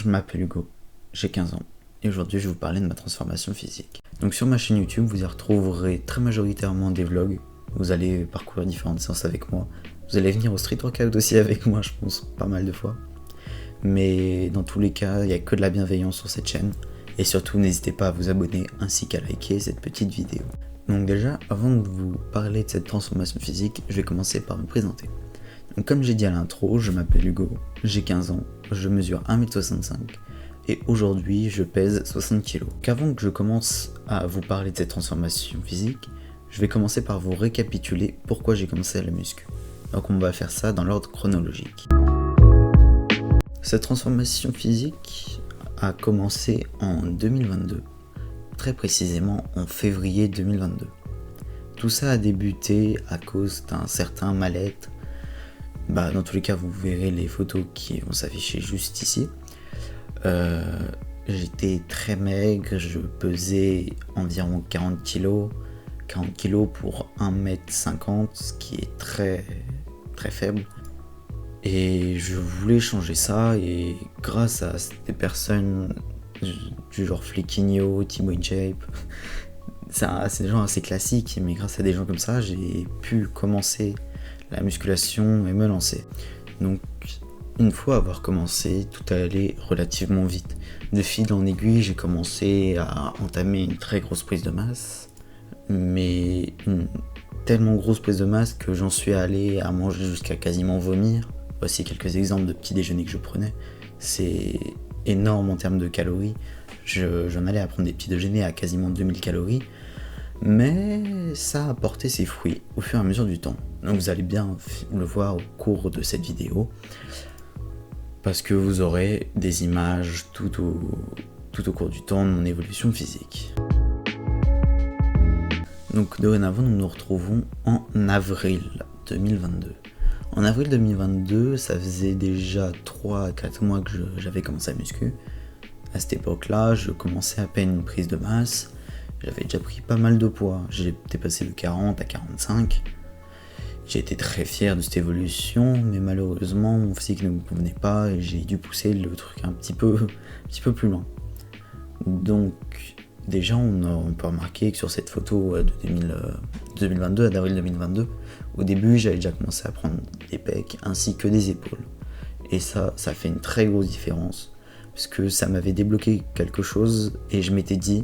je m'appelle Hugo, j'ai 15 ans et aujourd'hui je vais vous parler de ma transformation physique. Donc sur ma chaîne YouTube, vous y retrouverez très majoritairement des vlogs, vous allez parcourir différentes séances avec moi, vous allez venir au street workout aussi avec moi je pense pas mal de fois. Mais dans tous les cas, il n'y a que de la bienveillance sur cette chaîne et surtout n'hésitez pas à vous abonner ainsi qu'à liker cette petite vidéo. Donc déjà, avant de vous parler de cette transformation physique, je vais commencer par me présenter. Donc comme j'ai dit à l'intro, je m'appelle Hugo, j'ai 15 ans, je mesure 1m65 et aujourd'hui je pèse 60 kg. Qu'avant que je commence à vous parler de cette transformation physique, je vais commencer par vous récapituler pourquoi j'ai commencé à la muscu. Donc on va faire ça dans l'ordre chronologique. Cette transformation physique a commencé en 2022, très précisément en février 2022. Tout ça a débuté à cause d'un certain mal-être. Dans tous les cas, vous verrez les photos qui vont s'afficher juste ici. J'étais très maigre, je pesais environ 40 kg. 40 kg pour 1m50, ce qui est très très faible. Et je voulais changer ça, et grâce à des personnes du genre Flequinho, Thibaut InShape, c'est des gens assez classiques, mais grâce à des gens comme ça, j'ai pu commencer la musculation et me lancer. Donc une fois avoir commencé, tout allait relativement vite. De fil en aiguille, j'ai commencé à entamer une très grosse prise de masse, mais une tellement grosse prise de masse que j'en suis allé à manger jusqu'à quasiment vomir. Voici quelques exemples de petits déjeuners que je prenais. C'est énorme en termes de calories. J'en allais à prendre des petits déjeuners à quasiment 2000 calories. Mais ça a porté ses fruits au fur et à mesure du temps. Donc vous allez bien le voir au cours de cette vidéo, parce que vous aurez des images tout au cours du temps de mon évolution physique. Donc dorénavant, nous nous retrouvons en avril 2022. En avril 2022, ça faisait déjà 3 à 4 mois que j'avais commencé à muscu. À cette époque-là, je commençais à peine une prise de masse. J'avais déjà pris pas mal de poids, j'étais passé de 40 à 45. J'ai été très fier de cette évolution, mais malheureusement mon physique ne me convenait pas et j'ai dû pousser le truc un petit peu plus loin. Donc déjà on peut remarquer que sur cette photo de 2022, d'avril 2022, au début j'avais déjà commencé à prendre des pecs ainsi que des épaules. Et ça fait une très grosse différence, parce que ça m'avait débloqué quelque chose et je m'étais dit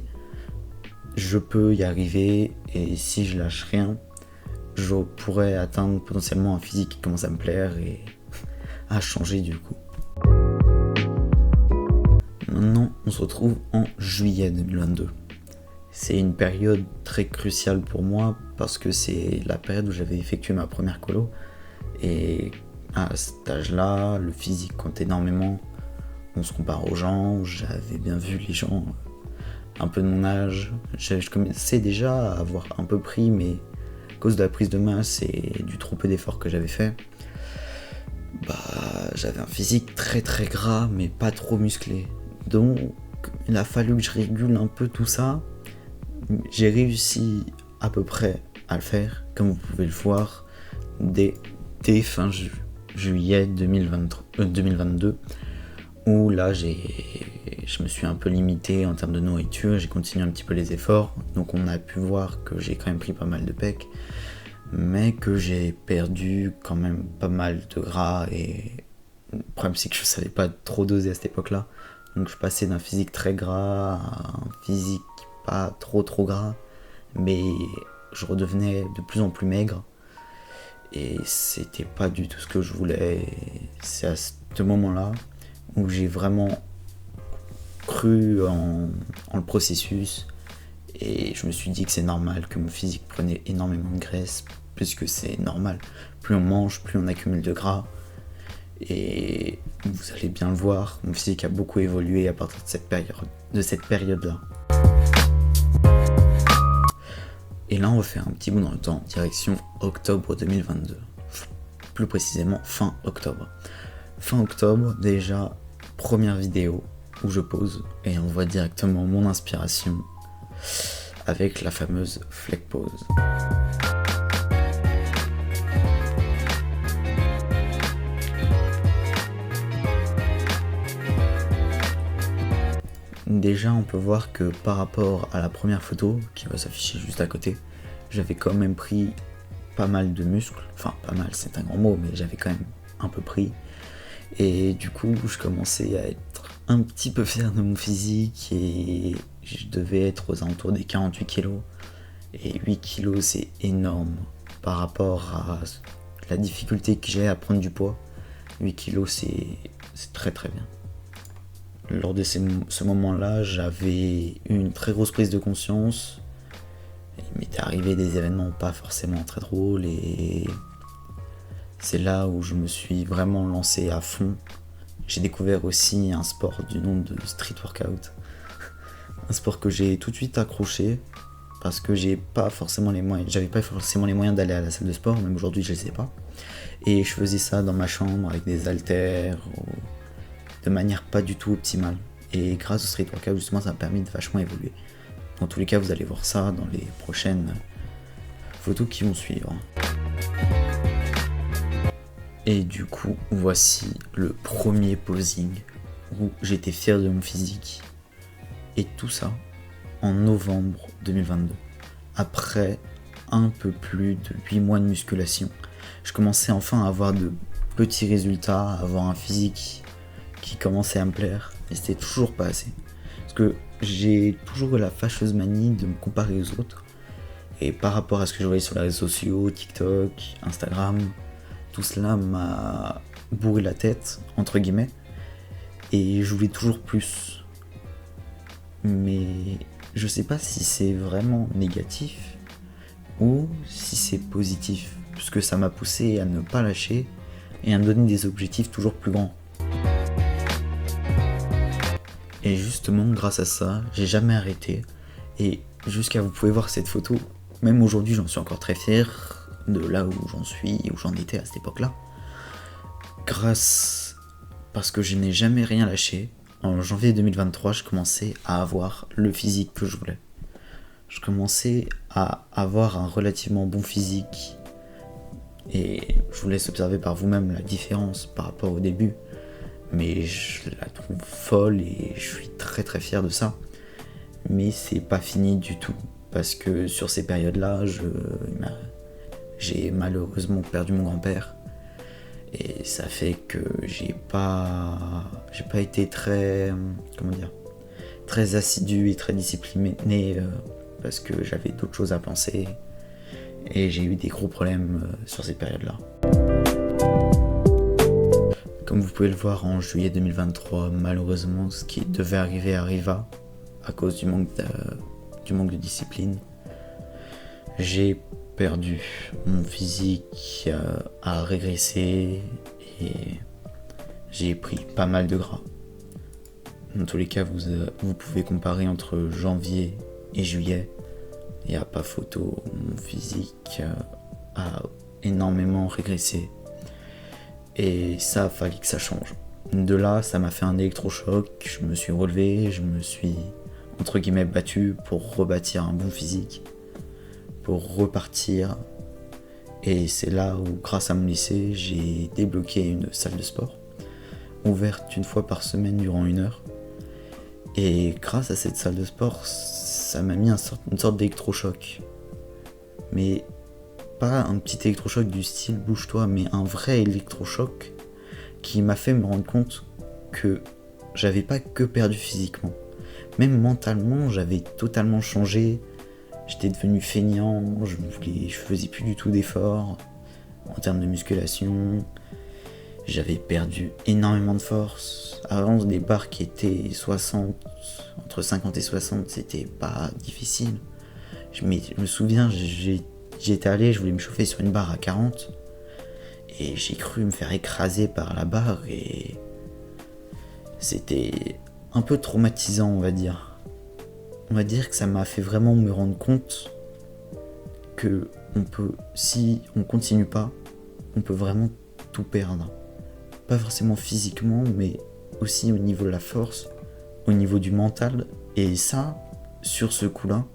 je peux y arriver, et si je lâche rien, je pourrais atteindre potentiellement un physique qui commence à me plaire et à changer du coup. Maintenant, on se retrouve en juillet 2022. C'est une période très cruciale pour moi parce que c'est la période où j'avais effectué ma première colo, et à cet âge-là, le physique compte énormément. On se compare aux gens, j'avais bien vu les gens un peu de mon âge, je commençais déjà à avoir un peu pris, mais à cause de la prise de masse et du trop peu d'efforts que j'avais fait, j'avais un physique très très gras mais pas trop musclé. Donc il a fallu que je régule un peu tout ça. J'ai réussi à peu près à le faire, comme vous pouvez le voir, dès fin juillet 2022, où là je me suis un peu limité en termes de nourriture, j'ai continué un petit peu les efforts, donc on a pu voir que j'ai quand même pris pas mal de pecs, mais que j'ai perdu quand même pas mal de gras, et le problème c'est que je savais pas trop doser à cette époque-là, donc je passais d'un physique très gras à un physique pas trop gras, mais je redevenais de plus en plus maigre, et c'était pas du tout ce que je voulais. Et c'est à ce moment-là où j'ai vraiment cru en le processus, et je me suis dit que c'est normal que mon physique prenait énormément de graisse, puisque c'est normal, plus on mange, plus on accumule de gras, et vous allez bien le voir, mon physique a beaucoup évolué à partir de cette période-là. Et là on va faire un petit bout dans le temps, direction octobre 2022, plus précisément fin octobre. Fin octobre, déjà, première vidéo où je pose et on voit directement mon inspiration avec la fameuse flex pose. Déjà, on peut voir que par rapport à la première photo, qui va s'afficher juste à côté, j'avais quand même pris pas mal de muscles. Enfin, pas mal, c'est un grand mot, mais j'avais quand même un peu pris. Et du coup, je commençais à être un petit peu fier de mon physique et je devais être aux alentours des 48 kilos. Et 8 kilos, c'est énorme par rapport à la difficulté que j'ai à prendre du poids. 8 kilos, c'est très très bien. Lors de ce moment-là, j'avais eu une très grosse prise de conscience. Il m'était arrivé des événements pas forcément très drôles et c'est là où je me suis vraiment lancé à fond. J'ai découvert aussi un sport du nom de street workout. Un sport que j'ai tout de suite accroché parce que j'avais pas forcément les moyens d'aller à la salle de sport, même aujourd'hui je les ai pas. Et je faisais ça dans ma chambre avec des haltères, de manière pas du tout optimale. Et grâce au street workout, justement, ça m'a permis de vachement évoluer. Dans tous les cas, vous allez voir ça dans les prochaines photos qui vont suivre. Et du coup, voici le premier posing où j'étais fier de mon physique. Et tout ça en novembre 2022. Après un peu plus de 8 mois de musculation, je commençais enfin à avoir de petits résultats, à avoir un physique qui commençait à me plaire. Et c'était toujours pas assez. Parce que j'ai toujours eu la fâcheuse manie de me comparer aux autres. Et par rapport à ce que je voyais sur les réseaux sociaux, TikTok, Instagram, tout cela m'a bourré la tête, entre guillemets. Et je voulais toujours plus. Mais je sais pas si c'est vraiment négatif ou si c'est positif. Puisque ça m'a poussé à ne pas lâcher et à me donner des objectifs toujours plus grands. Et justement, grâce à ça, j'ai jamais arrêté. Et jusqu'à vous pouvez voir cette photo, même aujourd'hui, j'en suis encore très fier de là où j'en suis, où j'en étais à cette époque-là. Parce que je n'ai jamais rien lâché, en janvier 2023, je commençais à avoir le physique que je voulais. Je commençais à avoir un relativement bon physique. Et je vous laisse observer par vous-même la différence par rapport au début. Mais je la trouve folle et je suis très très fier de ça. Mais c'est pas fini du tout. Parce que sur ces périodes-là, j'ai malheureusement perdu mon grand-père. Et ça fait que j'ai pas été très assidu et très discipliné parce que j'avais d'autres choses à penser. Et j'ai eu des gros problèmes sur ces périodes-là. Comme vous pouvez le voir, en juillet 2023, malheureusement, ce qui devait arriver arriva à cause du manque de discipline. J'ai perdu mon physique, a régressé et j'ai pris pas mal de gras. Dans tous les cas, vous pouvez comparer entre janvier et juillet. Il n'y a pas photo, mon physique a énormément régressé. Et ça a fallu que ça change. De là, ça m'a fait un électrochoc, je me suis relevé, je me suis entre guillemets battu pour rebâtir un bon physique, pour repartir. Et c'est là où, grâce à mon lycée, j'ai débloqué une salle de sport, ouverte une fois par semaine durant 1 heure. Et grâce à cette salle de sport, ça m'a mis une sorte d'électrochoc. Mais pas un petit électrochoc du style bouge-toi, mais un vrai électrochoc qui m'a fait me rendre compte que j'avais pas que perdu physiquement. Même mentalement, j'avais totalement changé. J'étais devenu feignant, je faisais plus du tout d'efforts en termes de musculation. J'avais perdu énormément de force. Avant, des barres qui étaient entre 50 et 60, c'était pas difficile. Je me souviens, j'y étais allé, je voulais me chauffer sur une barre à 40 et j'ai cru me faire écraser par la barre et c'était un peu traumatisant, on va dire. On va dire que ça m'a fait vraiment me rendre compte que si on continue pas, on peut vraiment tout perdre. Pas forcément physiquement, mais aussi au niveau de la force, au niveau du mental. Et ça, sur ce coup-là,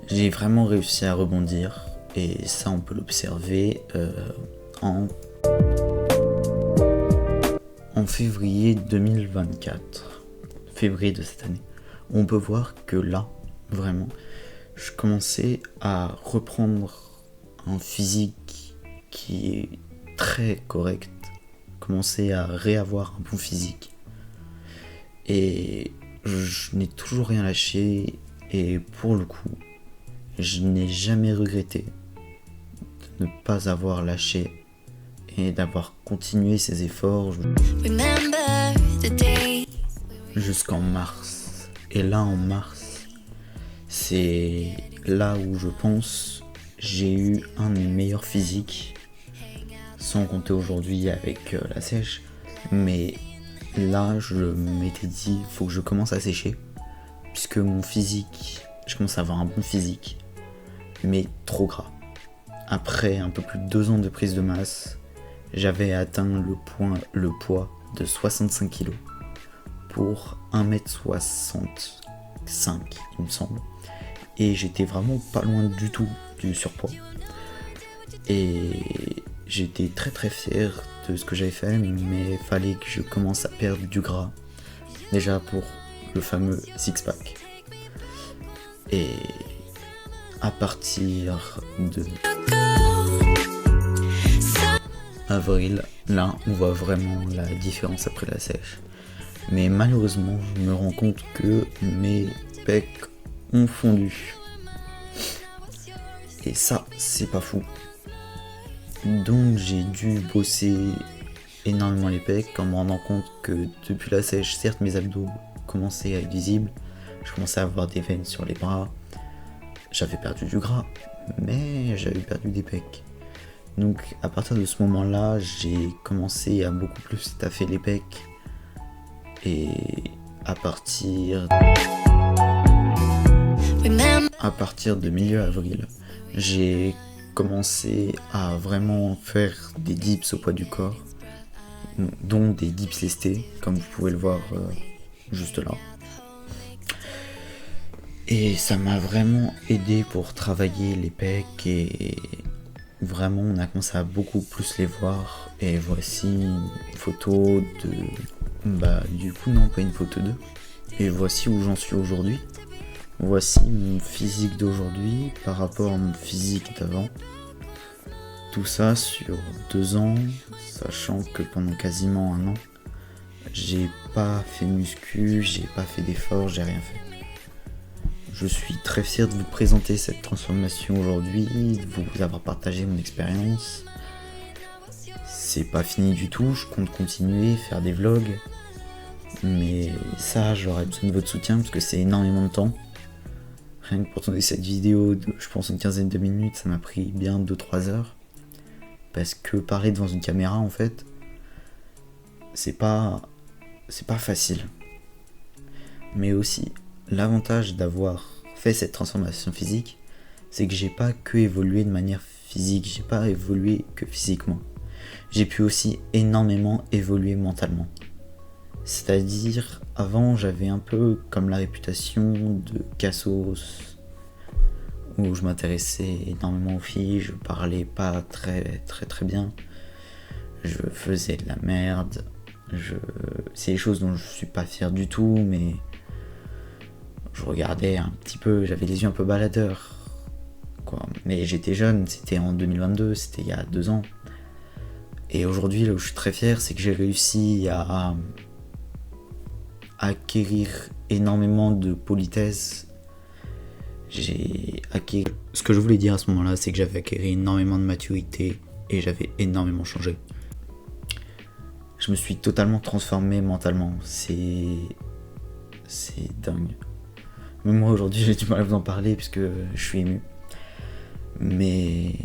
j'ai vraiment réussi à rebondir. Et ça, on peut l'observer en février 2024. février de cette année, on peut voir que là, vraiment, je commençais à reprendre un physique qui est très correct, commencer à réavoir un bon physique. Et je n'ai toujours rien lâché, et pour le coup, je n'ai jamais regretté de ne pas avoir lâché et d'avoir continué ces efforts jusqu'en mars. Et là, en mars, c'est là où je pense j'ai eu un de mes meilleurs physiques, sans compter aujourd'hui avec la sèche. Mais là, je m'étais dit, faut que je commence à sécher, puisque mon physique, je commence à avoir un bon physique, mais trop gras. Après un peu plus de 2 ans de prise de masse, j'avais atteint le poids de 65 kg pour 1m65, il me semble. Et j'étais vraiment pas loin du tout du surpoids. Et j'étais très très fier de ce que j'avais fait, mais fallait que je commence à perdre du gras. Déjà pour le fameux six-pack. Et à partir de avril, là on voit vraiment la différence après la sèche. Mais malheureusement, je me rends compte que mes pecs ont fondu. Et ça, c'est pas fou. Donc j'ai dû bosser énormément les pecs en me rendant compte que depuis la sèche, certes mes abdos commençaient à être visibles, je commençais à avoir des veines sur les bras, j'avais perdu du gras, mais j'avais perdu des pecs. Donc à partir de ce moment-là, j'ai commencé à beaucoup plus taffer les pecs. Et à partir de milieu avril, j'ai commencé à vraiment faire des dips au poids du corps, dont des dips lestés, comme vous pouvez le voir juste là. Et ça m'a vraiment aidé pour travailler les pecs, et vraiment on a commencé à beaucoup plus les voir. Et voici une photo de... du coup non, pas une photo d'eux. Et voici où j'en suis aujourd'hui. Voici mon physique d'aujourd'hui par rapport à mon physique d'avant. Tout ça sur 2 ans, sachant que pendant quasiment 1 an, j'ai pas fait muscu, j'ai pas fait d'effort, j'ai rien fait. Je suis très fier de vous présenter cette transformation aujourd'hui, de vous avoir partagé mon expérience. C'est pas fini du tout, je compte continuer, faire des vlogs. Mais ça, j'aurais besoin de votre soutien parce que c'est énormément de temps. Rien que pour tourner cette vidéo de, je pense, une quinzaine de minutes, ça m'a pris bien 2-3 heures. Parce que parler devant une caméra, en fait, c'est pas facile. Mais aussi, l'avantage d'avoir fait cette transformation physique, c'est que j'ai pas que évolué de manière physique, j'ai pas évolué que physiquement. J'ai pu aussi énormément évoluer mentalement. C'est-à-dire, avant, j'avais un peu comme la réputation de cassos, où je m'intéressais énormément aux filles, je parlais pas très bien, je faisais de la merde, c'est des choses dont je suis pas fier du tout, mais je regardais un petit peu, j'avais les yeux un peu baladeurs, quoi. Mais j'étais jeune, c'était en 2022, c'était il y a 2 ans. Et aujourd'hui, là où je suis très fier, c'est que j'ai réussi à acquérir énormément de politesse. Ce que je voulais dire à ce moment-là, c'est que j'avais acquéri énormément de maturité et j'avais énormément changé. Je me suis totalement transformé mentalement. C'est dingue. Même moi aujourd'hui, j'ai du mal à vous en parler puisque je suis ému. Mais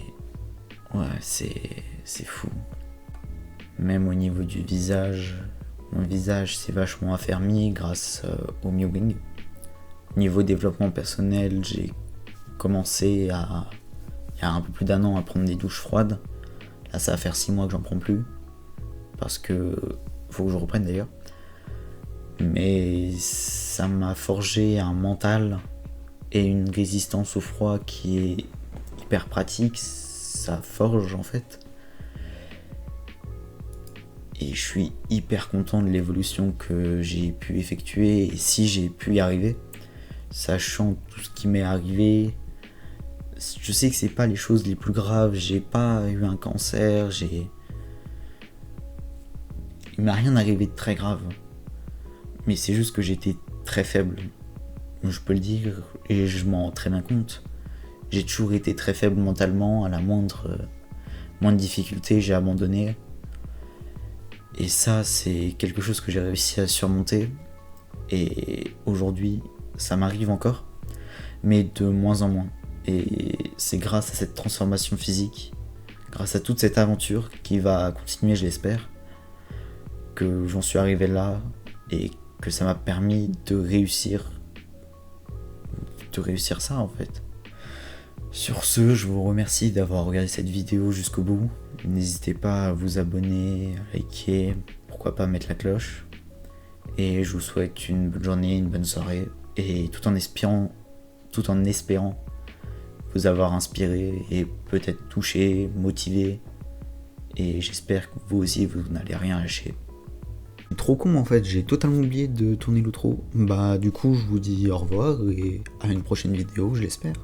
ouais, c'est fou. Même au niveau du visage, mon visage s'est vachement affermi grâce au Mewing. Niveau développement personnel, j'ai commencé il y a un peu plus d'1 an à prendre des douches froides. Là, ça va faire 6 mois que j'en prends plus. Parce que faut que je reprenne d'ailleurs. Mais ça m'a forgé un mental et une résistance au froid qui est hyper pratique. Ça forge en fait. Et je suis hyper content de l'évolution que j'ai pu effectuer et si j'ai pu y arriver, sachant tout ce qui m'est arrivé. Je sais que c'est pas les choses les plus graves, j'ai pas eu un cancer, il m'est rien arrivé de très grave. Mais c'est juste que j'étais très faible. Je peux le dire et je m'en rends très bien compte. J'ai toujours été très faible mentalement, à la moindre difficulté, j'ai abandonné. Et ça, c'est quelque chose que j'ai réussi à surmonter. Et aujourd'hui, ça m'arrive encore, mais de moins en moins. Et c'est grâce à cette transformation physique, grâce à toute cette aventure qui va continuer, je l'espère, que j'en suis arrivé là et que ça m'a permis de réussir ça en fait. Sur ce, je vous remercie d'avoir regardé cette vidéo jusqu'au bout. N'hésitez pas à vous abonner, à liker, pourquoi pas mettre la cloche. Et je vous souhaite une bonne journée, une bonne soirée, et tout en espérant vous avoir inspiré et peut-être touché, motivé. Et j'espère que vous aussi, vous n'allez rien lâcher. Trop con en fait, j'ai totalement oublié de tourner l'outro. Bah du coup, je vous dis au revoir et à une prochaine vidéo, je l'espère.